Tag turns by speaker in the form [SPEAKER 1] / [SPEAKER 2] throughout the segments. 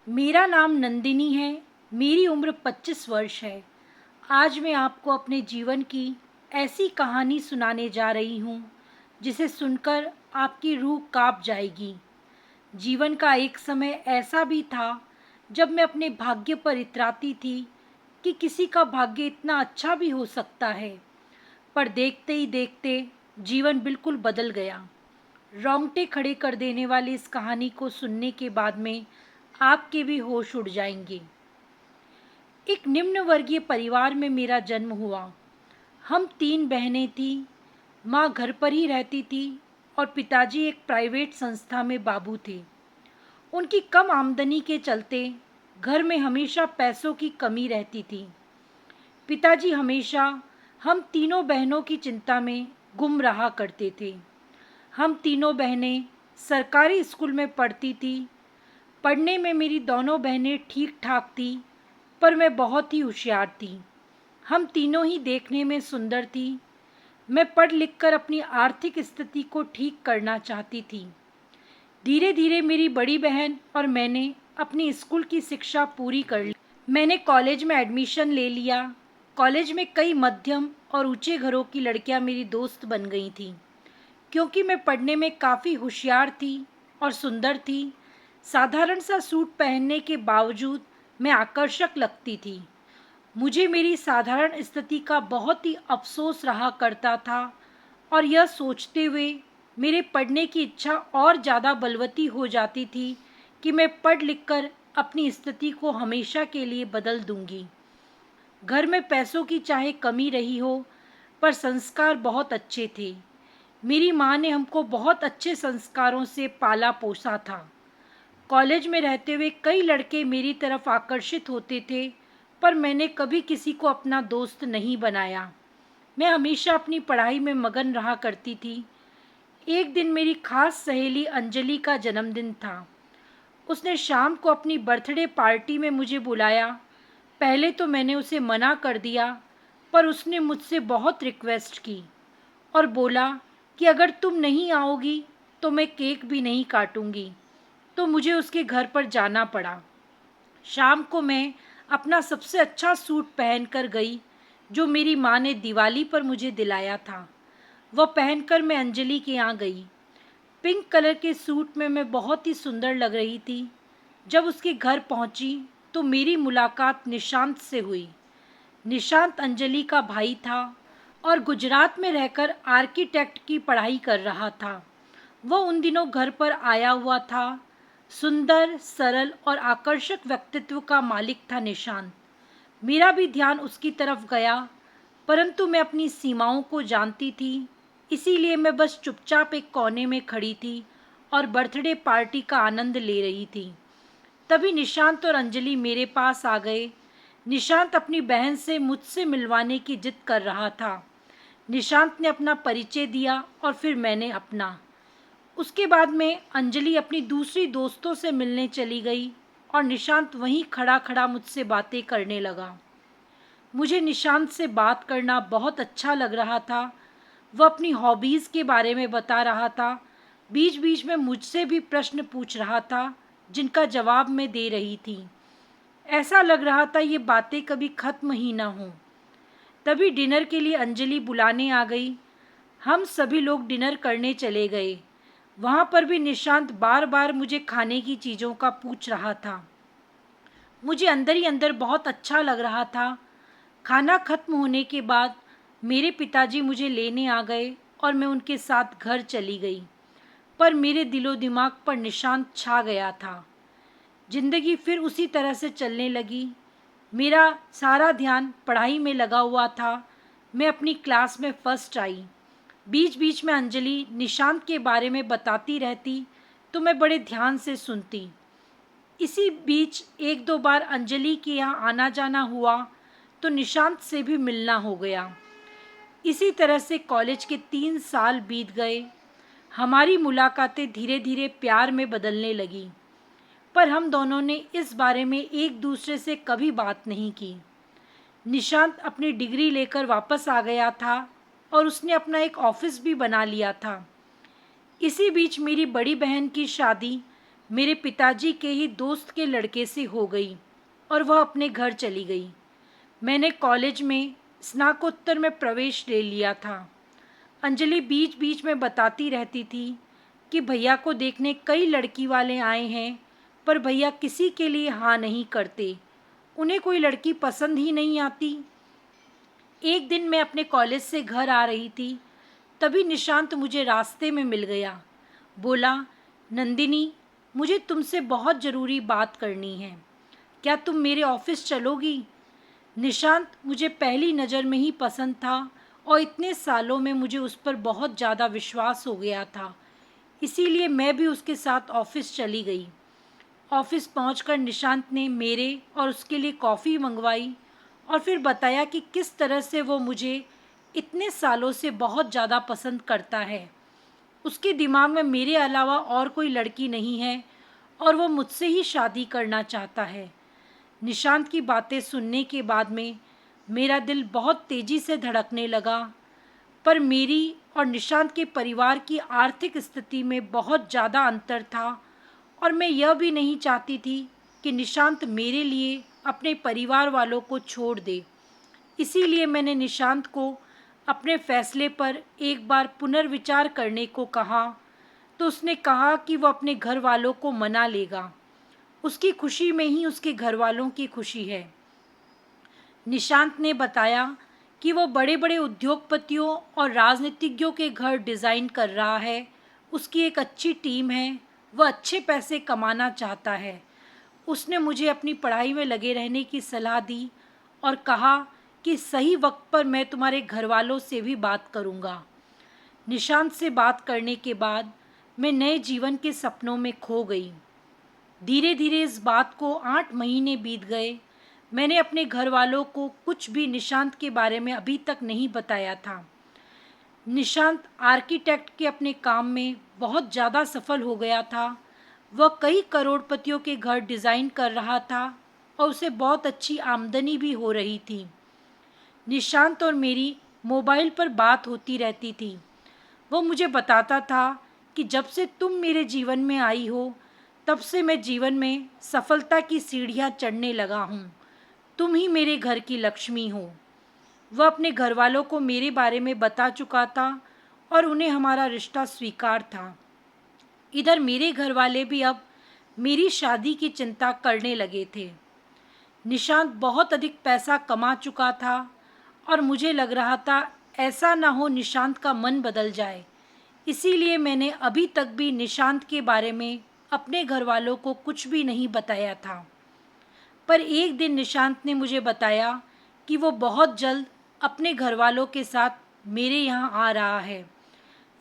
[SPEAKER 1] मेरा नाम नंदिनी है। मेरी उम्र 25 वर्ष है। आज मैं आपको अपने जीवन की ऐसी कहानी सुनाने जा रही हूँ जिसे सुनकर आपकी रूह कांप जाएगी। जीवन का एक समय ऐसा भी था जब मैं अपने भाग्य पर इतराती थी कि किसी का भाग्य इतना अच्छा भी हो सकता है। पर देखते ही देखते जीवन बिल्कुल बदल गया। रोंगटे खड़े कर देने वाली इस कहानी को सुनने के बाद में आपके भी होश उड़ जाएंगे। एक निम्न वर्गीय परिवार में मेरा जन्म हुआ। हम 3 बहनें थीं। माँ घर पर ही रहती थी और पिताजी एक प्राइवेट संस्था में बाबू थे। उनकी कम आमदनी के चलते घर में हमेशा पैसों की कमी रहती थी। पिताजी हमेशा हम तीनों बहनों की चिंता में गुम रहा करते थे। हम तीनों बहनें सरकारी स्कूल में पढ़ती थी। पढ़ने में मेरी दोनों बहनें ठीक ठाक थी, पर मैं बहुत ही होशियार थी। हम तीनों ही देखने में सुंदर थी। मैं पढ़ लिख कर अपनी आर्थिक स्थिति को ठीक करना चाहती थी। धीरे धीरे मेरी बड़ी बहन और मैंने अपनी स्कूल की शिक्षा पूरी कर ली। मैंने कॉलेज में एडमिशन ले लिया। कॉलेज में कई मध्यम और ऊंचे घरों की लड़कियां मेरी दोस्त बन गई थीं। क्योंकि मैं पढ़ने में काफ़ी होशियार थी और सुंदर थी, साधारण सा सूट पहनने के बावजूद मैं आकर्षक लगती थी। मुझे मेरी साधारण स्थिति का बहुत ही अफसोस रहा करता था और यह सोचते हुए मेरे पढ़ने की इच्छा और ज़्यादा बलवती हो जाती थी कि मैं पढ़ लिख कर अपनी स्थिति को हमेशा के लिए बदल दूंगी। घर में पैसों की चाहे कमी रही हो, पर संस्कार बहुत अच्छे थे। मेरी माँ ने हमको बहुत अच्छे संस्कारों से पाला पोसा था। कॉलेज में रहते हुए कई लड़के मेरी तरफ आकर्षित होते थे, पर मैंने कभी किसी को अपना दोस्त नहीं बनाया। मैं हमेशा अपनी पढ़ाई में मगन रहा करती थी। एक दिन मेरी खास सहेली अंजलि का जन्मदिन था। उसने शाम को अपनी बर्थडे पार्टी में मुझे बुलाया। पहले तो मैंने उसे मना कर दिया, पर उसने मुझसे बहुत रिक्वेस्ट की और बोला कि अगर तुम नहीं आओगी तो मैं केक भी नहीं काटूंगी। तो मुझे उसके घर पर जाना पड़ा। शाम को मैं अपना सबसे अच्छा सूट पहनकर गई, जो मेरी माँ ने दिवाली पर मुझे दिलाया था। वह पहनकर मैं अंजलि के यहाँ गई। पिंक कलर के सूट में मैं बहुत ही सुंदर लग रही थी। जब उसके घर पहुंची तो मेरी मुलाकात निशांत से हुई। निशांत अंजलि का भाई था और गुजरात में रहकर आर्किटेक्ट की पढ़ाई कर रहा था। वह उन दिनों घर पर आया हुआ था। सुंदर, सरल और आकर्षक व्यक्तित्व का मालिक था निशांत। मेरा भी ध्यान उसकी तरफ गया, परंतु मैं अपनी सीमाओं को जानती थी, इसीलिए मैं बस चुपचाप एक कोने में खड़ी थी और बर्थडे पार्टी का आनंद ले रही थी। तभी निशांत और अंजलि मेरे पास आ गए। निशांत अपनी बहन से मुझसे मिलवाने की जिद कर रहा था। निशांत ने अपना परिचय दिया और फिर मैंने अपना। उसके बाद में अंजलि अपनी दूसरी दोस्तों से मिलने चली गई और निशांत वहीं खड़ा खड़ा मुझसे बातें करने लगा। मुझे निशांत से बात करना बहुत अच्छा लग रहा था। वह अपनी हॉबीज़ के बारे में बता रहा था। बीच बीच में मुझसे भी प्रश्न पूछ रहा था, जिनका जवाब मैं दे रही थी। ऐसा लग रहा था ये बातें कभी ख़त्म ही ना हों। तभी डिनर के लिए अंजलि बुलाने आ गई। हम सभी लोग डिनर करने चले गए। वहाँ पर भी निशांत बार बार मुझे खाने की चीज़ों का पूछ रहा था। मुझे अंदर ही अंदर बहुत अच्छा लग रहा था। खाना खत्म होने के बाद मेरे पिताजी मुझे लेने आ गए और मैं उनके साथ घर चली गई। पर मेरे दिलो दिमाग पर निशांत छा गया था। जिंदगी फिर उसी तरह से चलने लगी। मेरा सारा ध्यान पढ़ाई में लगा हुआ था। मैं अपनी क्लास में फर्स्ट आई। बीच बीच में अंजलि निशांत के बारे में बताती रहती, तो मैं बड़े ध्यान से सुनती। इसी बीच एक दो बार अंजलि के यहाँ आना जाना हुआ, तो निशांत से भी मिलना हो गया। इसी तरह से कॉलेज के 3 साल बीत गए। हमारी मुलाकातें धीरे धीरे प्यार में बदलने लगी, पर हम दोनों ने इस बारे में एक दूसरे से कभी बात नहीं की। निशांत अपनी डिग्री लेकर वापस आ गया था और उसने अपना एक ऑफिस भी बना लिया था। इसी बीच मेरी बड़ी बहन की शादी मेरे पिताजी के ही दोस्त के लड़के से हो गई और वह अपने घर चली गई। मैंने कॉलेज में स्नातकोत्तर में प्रवेश ले लिया था। अंजलि बीच बीच में बताती रहती थी कि भैया को देखने कई लड़की वाले आए हैं, पर भैया किसी के लिए हाँ नहीं करते, उन्हें कोई लड़की पसंद ही नहीं आती। एक दिन मैं अपने कॉलेज से घर आ रही थी, तभी निशांत मुझे रास्ते में मिल गया। बोला, नंदिनी, मुझे तुमसे बहुत ज़रूरी बात करनी है, क्या तुम मेरे ऑफिस चलोगी? निशांत मुझे पहली नज़र में ही पसंद था और इतने सालों में मुझे उस पर बहुत ज़्यादा विश्वास हो गया था, इसीलिए मैं भी उसके साथ ऑफिस चली गई। ऑफिस पहुंचकर निशांत ने मेरे और उसके लिए कॉफ़ी मंगवाई और फिर बताया कि किस तरह से वो मुझे इतने सालों से बहुत ज़्यादा पसंद करता है। उसके दिमाग में मेरे अलावा और कोई लड़की नहीं है और वो मुझसे ही शादी करना चाहता है। निशांत की बातें सुनने के बाद में मेरा दिल बहुत तेज़ी से धड़कने लगा, पर मेरी और निशांत के परिवार की आर्थिक स्थिति में बहुत ज़्यादा अंतर था और मैं यह भी नहीं चाहती थी कि निशांत मेरे लिए अपने परिवार वालों को छोड़ दे। इसीलिए मैंने निशांत को अपने फैसले पर एक बार पुनर्विचार करने को कहा, तो उसने कहा कि वो अपने घर वालों को मना लेगा। उसकी खुशी में ही उसके घर वालों की खुशी है। निशांत ने बताया कि वो बड़े बड़े उद्योगपतियों और राजनीतिज्ञों के घर डिज़ाइन कर रहा है, उसकी एक अच्छी टीम है, वह अच्छे पैसे कमाना चाहता है। उसने मुझे अपनी पढ़ाई में लगे रहने की सलाह दी और कहा कि सही वक्त पर मैं तुम्हारे घर वालों से भी बात करूँगा। निशांत से बात करने के बाद मैं नए जीवन के सपनों में खो गई। धीरे धीरे इस बात को 8 महीने बीत गए। मैंने अपने घर वालों को कुछ भी निशांत के बारे में अभी तक नहीं बताया था। निशांत आर्किटेक्ट के अपने काम में बहुत ज़्यादा सफल हो गया था। वह कई करोड़पतियों के घर डिज़ाइन कर रहा था और उसे बहुत अच्छी आमदनी भी हो रही थी। निशांत और मेरी मोबाइल पर बात होती रहती थी। वो मुझे बताता था कि जब से तुम मेरे जीवन में आई हो, तब से मैं जीवन में सफलता की सीढ़ियाँ चढ़ने लगा हूँ। तुम ही मेरे घर की लक्ष्मी हो। वह अपने घर वालों को मेरे बारे में बता चुका था और उन्हें हमारा रिश्ता स्वीकार था। इधर मेरे घर वाले भी अब मेरी शादी की चिंता करने लगे थे। निशांत बहुत अधिक पैसा कमा चुका था और मुझे लग रहा था ऐसा ना हो निशांत का मन बदल जाए। इसीलिए मैंने अभी तक भी निशांत के बारे में अपने घर वालों को कुछ भी नहीं बताया था। पर एक दिन निशांत ने मुझे बताया कि वो बहुत जल्द अपने घर वालों के साथ मेरे यहाँ आ रहा है।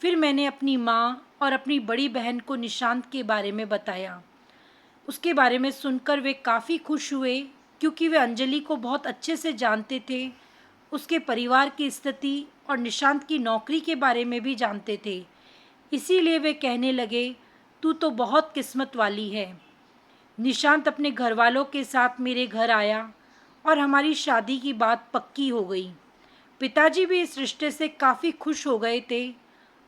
[SPEAKER 1] फिर मैंने अपनी माँ और अपनी बड़ी बहन को निशांत के बारे में बताया। उसके बारे में सुनकर वे काफ़ी खुश हुए, क्योंकि वे अंजलि को बहुत अच्छे से जानते थे, उसके परिवार की स्थिति और निशांत की नौकरी के बारे में भी जानते थे। इसीलिए वे कहने लगे, तू तो बहुत किस्मत वाली है। निशांत अपने घर वालों के साथ मेरे घर आया और हमारी शादी की बात पक्की हो गई। पिताजी भी इस रिश्ते से काफ़ी खुश हो गए थे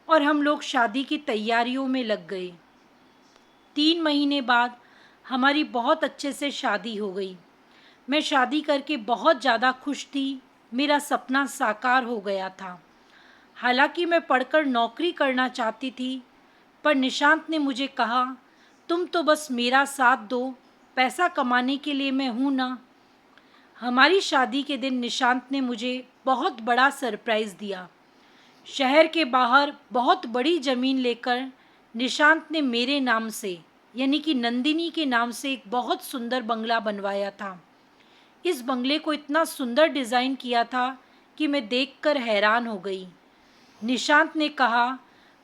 [SPEAKER 1] और हम लोग शादी की तैयारियों में लग गए। 3 महीने बाद हमारी बहुत अच्छे से शादी हो गई। मैं शादी करके बहुत ज़्यादा खुश थी। मेरा सपना साकार हो गया था। हालांकि मैं पढ़कर नौकरी करना चाहती थी, पर निशांत ने मुझे कहा, तुम तो बस मेरा साथ दो, पैसा कमाने के लिए मैं हूँ ना। हमारी शादी के दिन निशांत ने मुझे बहुत बड़ा सरप्राइज़ दिया। शहर के बाहर बहुत बड़ी ज़मीन लेकर निशांत ने मेरे नाम से, यानी कि नंदिनी के नाम से, एक बहुत सुंदर बंगला बनवाया था। इस बंगले को इतना सुंदर डिज़ाइन किया था कि मैं देखकर हैरान हो गई। निशांत ने कहा,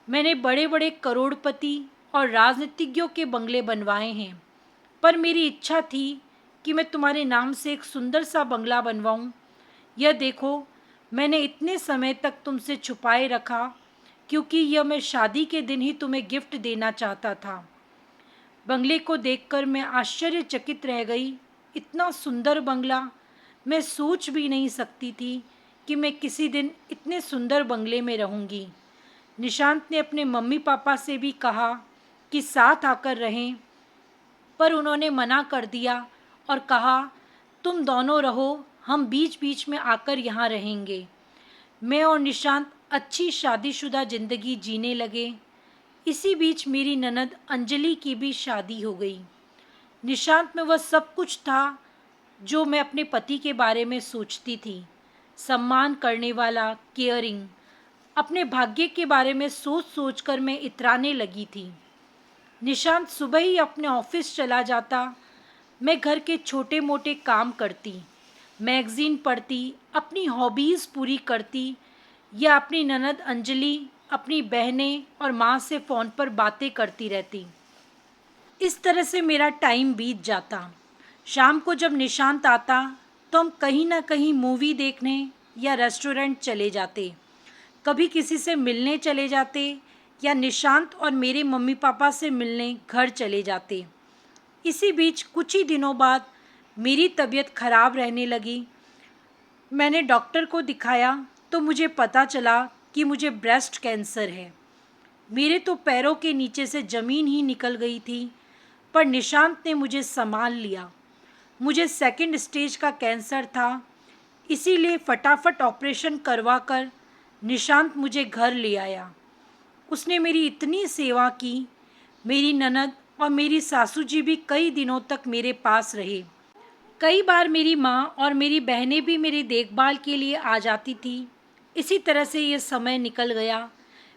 [SPEAKER 1] मैंने बड़े बड़े करोड़पति और राजनीतिज्ञों के बंगले बनवाए हैं, पर मेरी इच्छा थी कि मैं तुम्हारे नाम से एक सुंदर सा बंगला बनवाऊं। यह देखो, मैंने इतने समय तक तुमसे छुपाए रखा, क्योंकि यह मैं शादी के दिन ही तुम्हें गिफ्ट देना चाहता था। बंगले को देखकर मैं आश्चर्यचकित रह गई। इतना सुंदर बंगला, मैं सोच भी नहीं सकती थी कि मैं किसी दिन इतने सुंदर बंगले में रहूंगी। निशांत ने अपने मम्मी पापा से भी कहा कि साथ आकर रहें, पर उन्होंने मना कर दिया और कहा, तुम दोनों रहो, हम बीच बीच में आकर यहाँ रहेंगे। मैं और निशांत अच्छी शादीशुदा ज़िंदगी जीने लगे। इसी बीच मेरी ननद अंजलि की भी शादी हो गई। निशांत में वह सब कुछ था जो मैं अपने पति के बारे में सोचती थी। सम्मान करने वाला, केयरिंग। अपने भाग्य के बारे में सोच सोच कर मैं इतराने लगी थी। निशांत सुबह ही अपने ऑफिस चला जाता। मैं घर के छोटे मोटे काम करती, मैगज़ीन पढ़ती, अपनी हॉबीज़ पूरी करती या अपनी ननद अंजलि, अपनी बहनें और माँ से फ़ोन पर बातें करती रहती। इस तरह से मेरा टाइम बीत जाता। शाम को जब निशांत आता तो हम कहीं ना कहीं मूवी देखने या रेस्टोरेंट चले जाते। कभी किसी से मिलने चले जाते या निशांत और मेरे मम्मी पापा से मिलने घर चले जाते। इसी बीच कुछ ही दिनों बाद मेरी तबीयत खराब रहने लगी। मैंने डॉक्टर को दिखाया तो मुझे पता चला कि मुझे ब्रेस्ट कैंसर है। मेरे तो पैरों के नीचे से ज़मीन ही निकल गई थी, पर निशांत ने मुझे संभाल लिया। मुझे सेकंड स्टेज का कैंसर था, इसीलिए फटाफट ऑपरेशन करवा कर निशांत मुझे घर ले आया। उसने मेरी इतनी सेवा की। मेरी ननद और मेरी सासू जी भी कई दिनों तक मेरे पास रहे। कई बार मेरी माँ और मेरी बहनें भी मेरी देखभाल के लिए आ जाती थी। इसी तरह से ये समय निकल गया।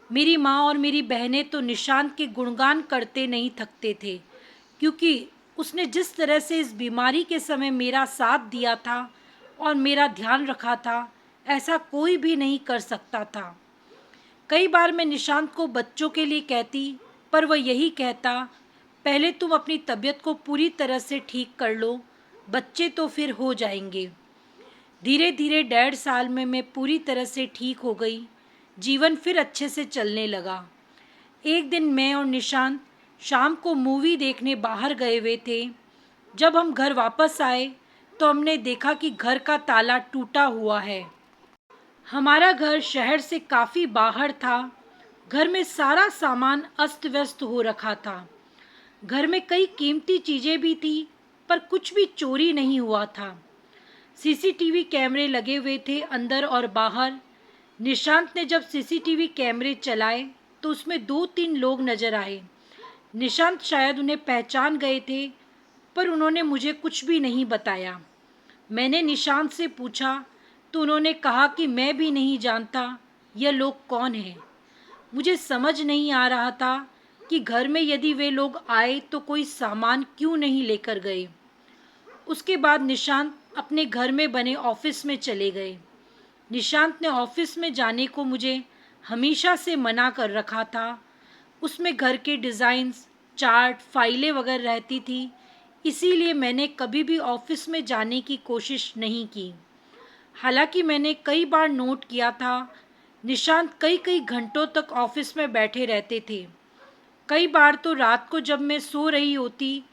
[SPEAKER 1] मेरी माँ और मेरी बहनें तो निशांत के गुणगान करते नहीं थकते थे, क्योंकि उसने जिस तरह से इस बीमारी के समय मेरा साथ दिया था और मेरा ध्यान रखा था, ऐसा कोई भी नहीं कर सकता था। कई बार मैं निशांत को बच्चों के लिए कहती, पर वह यही कहता, पहले तुम अपनी तबीयत को पूरी तरह से ठीक कर लो, बच्चे तो फिर हो जाएंगे। धीरे धीरे 1.5 साल में मैं पूरी तरह से ठीक हो गई। जीवन फिर अच्छे से चलने लगा। एक दिन मैं और निशांत शाम को मूवी देखने बाहर गए हुए थे। जब हम घर वापस आए तो हमने देखा कि घर का ताला टूटा हुआ है। हमारा घर शहर से काफ़ी बाहर था। घर में सारा सामान अस्त व्यस्त हो रखा था। घर में कई कीमती चीज़ें भी थी, पर कुछ भी चोरी नहीं हुआ था। सीसीटीवी कैमरे लगे हुए थे अंदर और बाहर। निशांत ने जब सीसीटीवी कैमरे चलाए तो उसमें 2-3 लोग नजर आए। निशांत शायद उन्हें पहचान गए थे, पर उन्होंने मुझे कुछ भी नहीं बताया। मैंने निशांत से पूछा तो उन्होंने कहा कि मैं भी नहीं जानता यह लोग कौन हैं। मुझे समझ नहीं आ रहा था कि घर में यदि वे लोग आए तो कोई सामान क्यों नहीं लेकर गए। उसके बाद निशांत अपने घर में बने ऑफिस में चले गए। निशांत ने ऑफिस में जाने को मुझे हमेशा से मना कर रखा था। उसमें घर के डिज़ाइंस, चार्ट, फाइलें वगैरह रहती थी, इसीलिए मैंने कभी भी ऑफिस में जाने की कोशिश नहीं की। हालांकि मैंने कई बार नोट किया था, निशांत कई कई घंटों तक ऑफिस में बैठे रहते थे। कई बार तो रात को जब मैं सो रही होती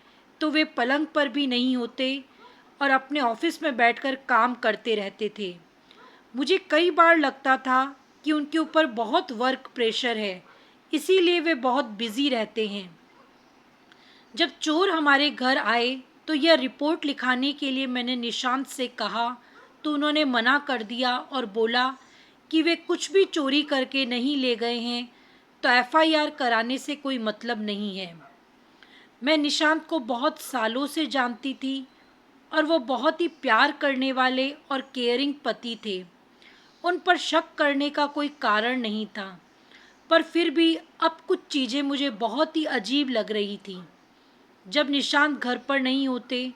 [SPEAKER 1] तो वे पलंग पर भी नहीं होते और अपने ऑफिस में बैठकर काम करते रहते थे। मुझे कई बार लगता था कि उनके ऊपर बहुत वर्क प्रेशर है, इसीलिए वे बहुत बिजी रहते हैं। जब चोर हमारे घर आए तो यह रिपोर्ट लिखाने के लिए मैंने निशांत से कहा तो उन्होंने मना कर दिया और बोला कि वे कुछ भी चोरी करके नहीं ले गए हैं, तो एफआईआर कराने से कोई मतलब नहीं है। मैं निशांत को बहुत सालों से जानती थी और वो बहुत ही प्यार करने वाले और केयरिंग पति थे। उन पर शक करने का कोई कारण नहीं था, पर फिर भी अब कुछ चीज़ें मुझे बहुत ही अजीब लग रही थी। जब निशांत घर पर नहीं होते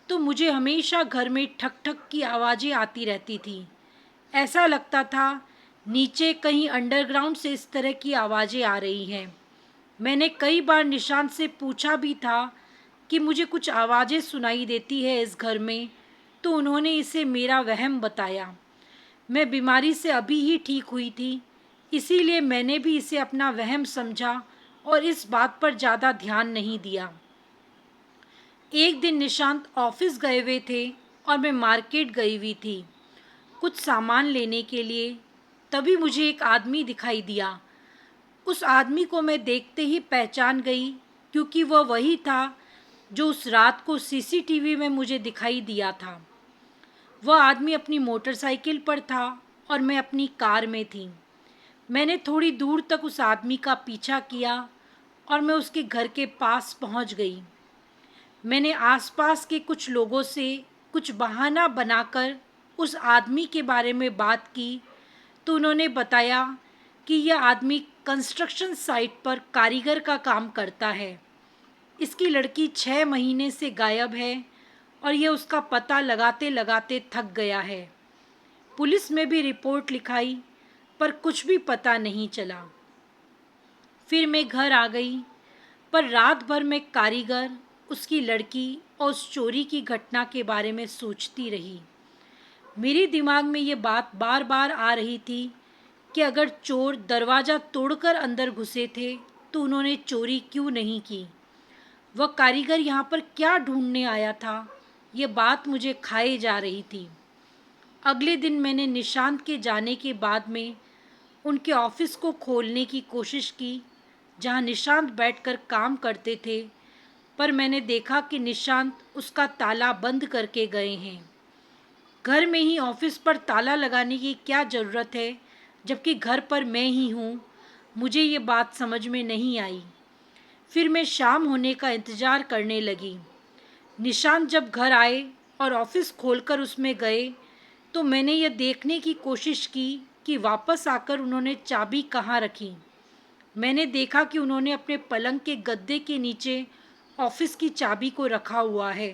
[SPEAKER 1] तो मुझे हमेशा घर में ठक ठक की आवाज़ें आती रहती थी। ऐसा लगता था नीचे कहीं अंडरग्राउंड से इस तरह की आवाज़ें आ रही हैं। मैंने कई बार निशांत से पूछा भी था कि मुझे कुछ आवाज़ें सुनाई देती है इस घर में, तो उन्होंने इसे मेरा वहम बताया। मैं बीमारी से अभी ही ठीक हुई थी, इसीलिए मैंने भी इसे अपना वहम समझा और इस बात पर ज़्यादा ध्यान नहीं दिया। एक दिन निशांत ऑफिस गए हुए थे और मैं मार्केट गई हुई थी कुछ सामान लेने के लिए। तभी मुझे एक आदमी दिखाई दिया। उस आदमी को मैं देखते ही पहचान गई, क्योंकि वह वही था जो उस रात को सीसीटीवी में मुझे दिखाई दिया था। वह आदमी अपनी मोटरसाइकिल पर था और मैं अपनी कार में थी। मैंने थोड़ी दूर तक उस आदमी का पीछा किया और मैं उसके घर के पास पहुंच गई। मैंने आसपास के कुछ लोगों से कुछ बहाना बनाकर उस आदमी के बारे में बात की तो उन्होंने बताया कि यह आदमी कंस्ट्रक्शन साइट पर कारीगर का काम करता है। इसकी लड़की 6 महीने से गायब है और यह उसका पता लगाते लगाते थक गया है। पुलिस में भी रिपोर्ट लिखाई पर कुछ भी पता नहीं चला। फिर मैं घर आ गई, पर रात भर मैं कारीगर, उसकी लड़की और उस चोरी की घटना के बारे में सोचती रही। मेरे दिमाग में ये बात बार बार आ रही थी कि अगर चोर दरवाज़ा तोड़कर अंदर घुसे थे तो उन्होंने चोरी क्यों नहीं की। वह कारीगर यहाँ पर क्या ढूंढने आया था, ये बात मुझे खाए जा रही थी। अगले दिन मैंने निशांत के जाने के बाद में उनके ऑफिस को खोलने की कोशिश की जहाँ निशांत बैठकर काम करते थे, पर मैंने देखा कि निशांत उसका ताला बंद करके गए हैं। घर में ही ऑफिस पर ताला लगाने की क्या ज़रूरत है, जबकि घर पर मैं ही हूँ। मुझे ये बात समझ में नहीं आई। फिर मैं शाम होने का इंतज़ार करने लगी। निशांत जब घर आए और ऑफिस खोलकर उसमें गए तो मैंने यह देखने की कोशिश की कि वापस आकर उन्होंने चाबी कहाँ रखी। मैंने देखा कि उन्होंने अपने पलंग के गद्दे के नीचे ऑफिस की चाबी को रखा हुआ है।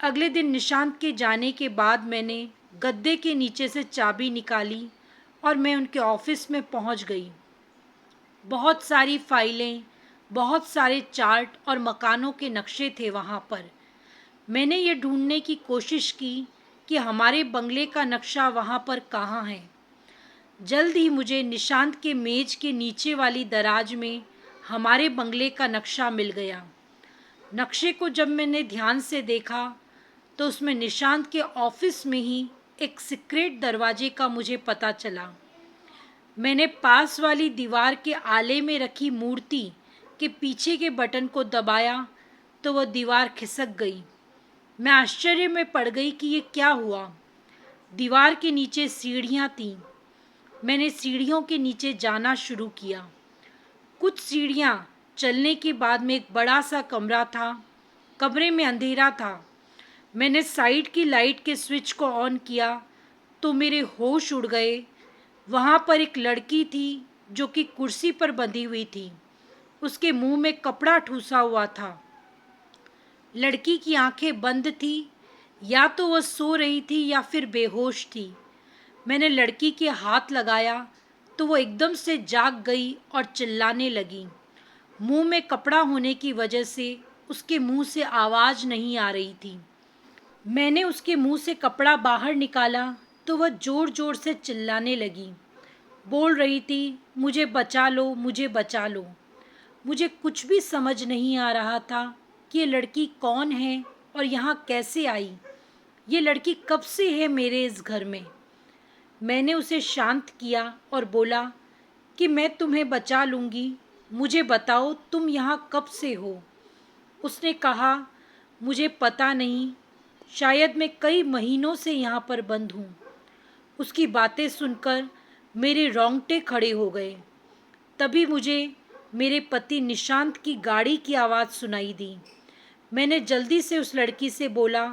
[SPEAKER 1] अगले दिन निशांत के जाने के बाद मैंने गद्दे के नीचे से चाबी निकाली और मैं उनके ऑफिस में पहुंच गई। बहुत सारी फाइलें, बहुत सारे चार्ट और मकानों के नक्शे थे वहाँ पर। मैंने ये ढूंढने की कोशिश की कि हमारे बंगले का नक्शा वहाँ पर कहाँ है। जल्द ही मुझे निशांत के मेज के नीचे वाली दराज में हमारे बंगले का नक्शा मिल गया। नक्शे को जब मैंने ध्यान से देखा तो उसमें निशांत के ऑफिस में ही एक सीक्रेट दरवाजे का मुझे पता चला। मैंने पास वाली दीवार के आले में रखी मूर्ति के पीछे के बटन को दबाया तो वह दीवार खिसक गई। मैं आश्चर्य में पड़ गई कि ये क्या हुआ। दीवार के नीचे सीढ़ियाँ थीं। मैंने सीढ़ियों के नीचे जाना शुरू किया। कुछ सीढ़ियाँ चलने के बाद में एक बड़ा सा कमरा था। कमरे में अंधेरा था। मैंने साइड की लाइट के स्विच को ऑन किया तो मेरे होश उड़ गए। वहाँ पर एक लड़की थी जो कि कुर्सी पर बंधी हुई थी। उसके मुंह में कपड़ा ठूसा हुआ था। लड़की की आंखें बंद थी, या तो वह सो रही थी या फिर बेहोश थी। मैंने लड़की के हाथ लगाया तो वो एकदम से जाग गई और चिल्लाने लगी। मुंह में कपड़ा होने की वजह से उसके मुंह से आवाज़ नहीं आ रही थी। मैंने उसके मुंह से कपड़ा बाहर निकाला तो वह ज़ोर ज़ोर से चिल्लाने लगी। बोल रही थी, मुझे बचा लो, मुझे बचा लो। मुझे कुछ भी समझ नहीं आ रहा था कि ये लड़की कौन है और यहाँ कैसे आई। ये लड़की कब से है मेरे इस घर में। मैंने उसे शांत किया और बोला कि मैं तुम्हें बचा लूँगी, मुझे बताओ तुम यहाँ कब से हो। उसने कहा, मुझे पता नहीं, शायद मैं कई महीनों से यहाँ पर बंद हूँ। उसकी बातें सुनकर मेरे रोंगटे खड़े हो गए। तभी मुझे मेरे पति निशांत की गाड़ी की आवाज़ सुनाई दी। मैंने जल्दी से उस लड़की से बोला,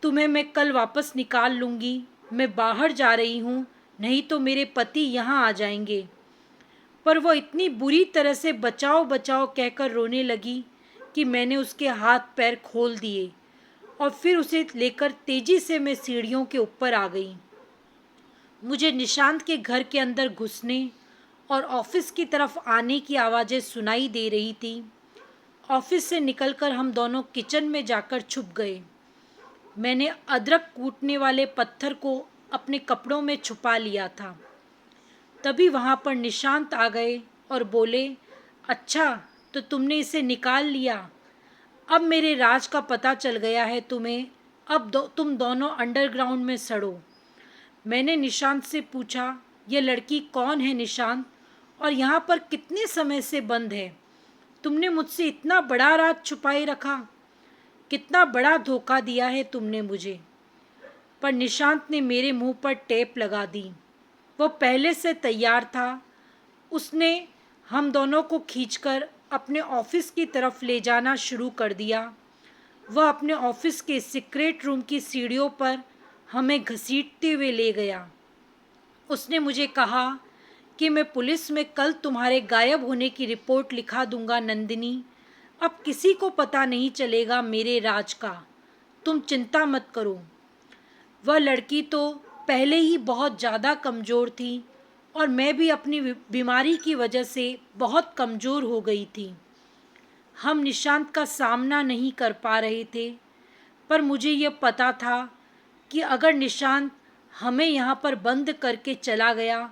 [SPEAKER 1] तुम्हें मैं कल वापस निकाल लूँगी, मैं बाहर जा रही हूँ, नहीं तो मेरे पति यहाँ आ जाएंगे। पर वो इतनी बुरी तरह से बचाओ बचाओ कहकर रोने लगी कि मैंने उसके हाथ पैर खोल दिए और फिर उसे लेकर तेज़ी से मैं सीढ़ियों के ऊपर आ गई। मुझे निशांत के घर के अंदर घुसने और ऑफिस की तरफ आने की आवाज़ें सुनाई दे रही थी। ऑफिस से निकलकर हम दोनों किचन में जाकर छुप गए। मैंने अदरक कूटने वाले पत्थर को अपने कपड़ों में छुपा लिया था। तभी वहाँ पर निशांत आ गए और बोले, अच्छा तो तुमने इसे निकाल लिया, अब मेरे राज का पता चल गया है तुम्हें, अब तुम दोनों अंडरग्राउंड में सड़ो। मैंने निशांत से पूछा, यह लड़की कौन है निशांत, और यहाँ पर कितने समय से बंद है। तुमने मुझसे इतना बड़ा राज छुपाए रखा। कितना बड़ा धोखा दिया है तुमने मुझे। पर निशांत ने मेरे मुंह पर टेप लगा दी। वो पहले से तैयार था। उसने हम दोनों को खींचकर अपने ऑफिस की तरफ ले जाना शुरू कर दिया। वह अपने ऑफिस के सीक्रेट रूम की सीढ़ियों पर हमें घसीटते हुए ले गया। उसने मुझे कहा कि मैं पुलिस में कल तुम्हारे गायब होने की रिपोर्ट लिखा दूंगा नंदिनी। अब किसी को पता नहीं चलेगा मेरे राज का। तुम चिंता मत करो। वह लड़की तो पहले ही बहुत ज़्यादा कमज़ोर थी और मैं भी अपनी बीमारी की वजह से बहुत कमज़ोर हो गई थी। हम निशांत का सामना नहीं कर पा रहे थे, पर मुझे यह पता था कि अगर निशांत हमें यहाँ पर बंद करके चला गया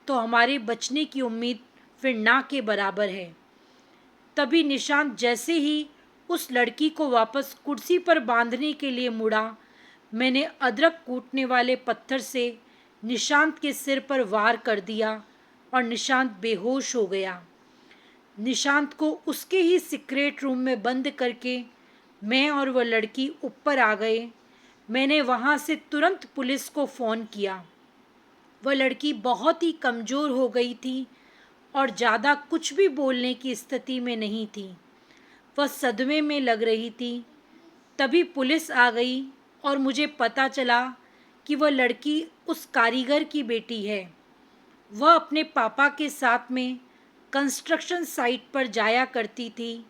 [SPEAKER 1] तो हमारे बचने की उम्मीद फिर ना के बराबर है। तभी निशांत जैसे ही उस लड़की को वापस कुर्सी पर बांधने के लिए मुड़ा, मैंने अदरक कूटने वाले पत्थर से निशांत के सिर पर वार कर दिया और निशांत बेहोश हो गया। निशांत को उसके ही सीक्रेट रूम में बंद करके मैं और वह लड़की ऊपर आ गए। मैंने वहाँ से तुरंत पुलिस को फ़ोन किया। वह लड़की बहुत ही कमज़ोर हो गई थी और ज़्यादा कुछ भी बोलने की स्थिति में नहीं थी। वह सदमे में लग रही थी। तभी पुलिस आ गई और मुझे पता चला कि वह लड़की उस कारीगर की बेटी है। वह अपने पापा के साथ में कंस्ट्रक्शन साइट पर जाया करती थी।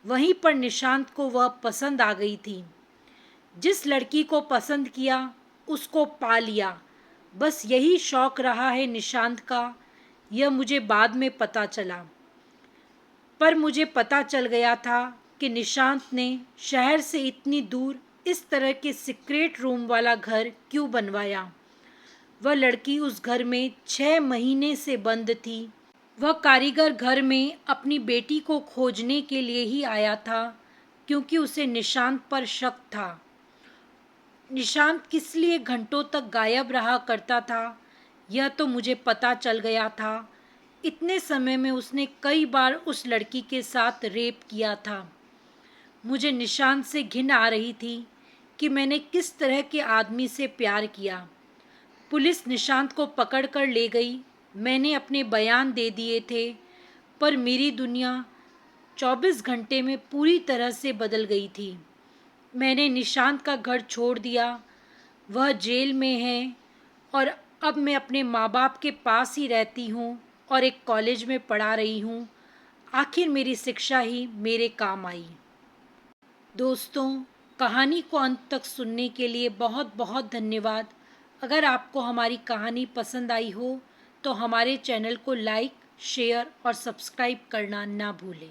[SPEAKER 1] वहीं पर निशांत को वह पसंद आ गई थी। जिस लड़की को पसंद किया उसको पा लिया, बस यही शौक रहा है निशांत का। यह मुझे बाद में पता चला, पर मुझे पता चल गया था कि निशांत ने शहर से इतनी दूर इस तरह के सीक्रेट रूम वाला घर क्यों बनवाया। वह लड़की उस घर में 6 महीने से बंद थी। वह कारीगर घर में अपनी बेटी को खोजने के लिए ही आया था, क्योंकि उसे निशांत पर शक था। निशांत किस लिए घंटों तक गायब रहा करता था, यह तो मुझे पता चल गया था। इतने समय में उसने कई बार उस लड़की के साथ रेप किया था। मुझे निशांत से घिन आ रही थी कि मैंने किस तरह के आदमी से प्यार किया। पुलिस निशांत को पकड़ कर ले गई। मैंने अपने बयान दे दिए थे, पर मेरी दुनिया 24 घंटे में पूरी तरह से बदल गई थी। मैंने निशांत का घर छोड़ दिया। वह जेल में है और अब मैं अपने माँ बाप के पास ही रहती हूँ और एक कॉलेज में पढ़ा रही हूँ। आखिर मेरी शिक्षा ही मेरे काम आई। दोस्तों, कहानी को अंत तक सुनने के लिए बहुत बहुत धन्यवाद। अगर आपको हमारी कहानी पसंद आई हो तो हमारे चैनल को लाइक, शेयर और सब्सक्राइब करना ना भूलें।